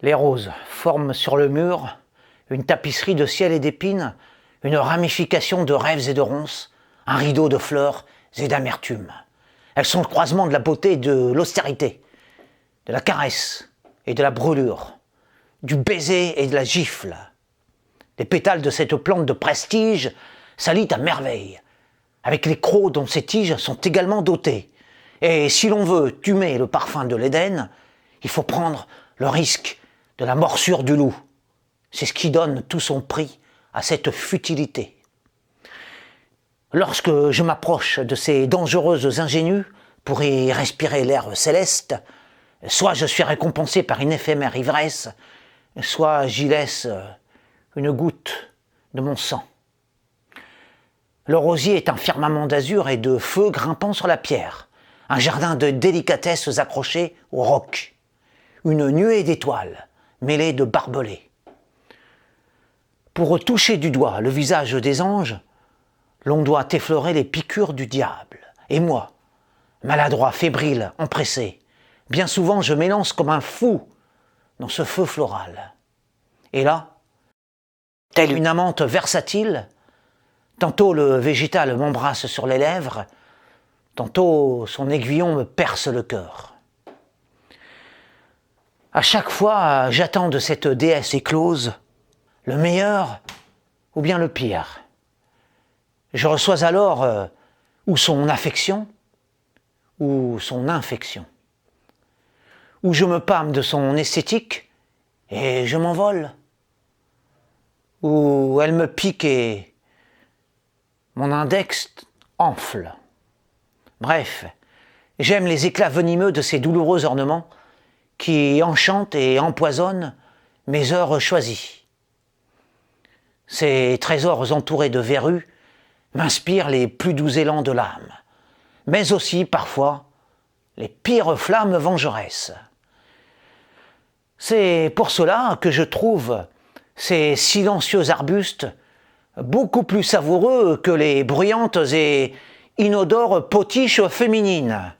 Les roses forment sur le mur une tapisserie de ciel et d'épines, une ramification de rêves et de ronces, un rideau de fleurs et d'amertume. Elles sont le croisement de la beauté et de l'austérité, de la caresse et de la brûlure, du baiser et de la gifle. Les pétales de cette plante de prestige s'allient à merveille, avec les crocs dont ces tiges sont également dotées. Et si l'on veut tumer le parfum de l'Éden, il faut prendre le risque de la morsure du loup. C'est ce qui donne tout son prix à cette futilité. Lorsque je m'approche de ces dangereuses ingénues pour y respirer l'air céleste, soit je suis récompensé par une éphémère ivresse, soit j'y laisse une goutte de mon sang. Le rosier est un firmament d'azur et de feu grimpant sur la pierre, un jardin de délicatesses accrochées au roc, une nuée d'étoiles mêlées de barbelés. Pour toucher du doigt le visage des anges, l'on doit effleurer les piqûres du diable. Et moi, maladroit, fébrile, empressé, bien souvent je m'élance comme un fou dans ce feu floral. Et là, telle une amante versatile, tantôt le végétal m'embrasse sur les lèvres, tantôt son aiguillon me perce le cœur. À chaque fois, j'attends de cette déesse éclose le meilleur ou bien le pire. Je reçois alors ou son affection ou son infection. Ou je me pâme de son esthétique et je m'envole. Ou elle me pique et mon index enfle. Bref, j'aime les éclats venimeux de ces douloureux ornements qui enchantent et empoisonnent mes heures choisies. Ces trésors entourés de verrues m'inspirent les plus doux élans de l'âme, mais aussi, parfois, les pires flammes vengeresses. C'est pour cela que je trouve ces silencieux arbustes beaucoup plus savoureux que les bruyantes et inodores potiches féminines.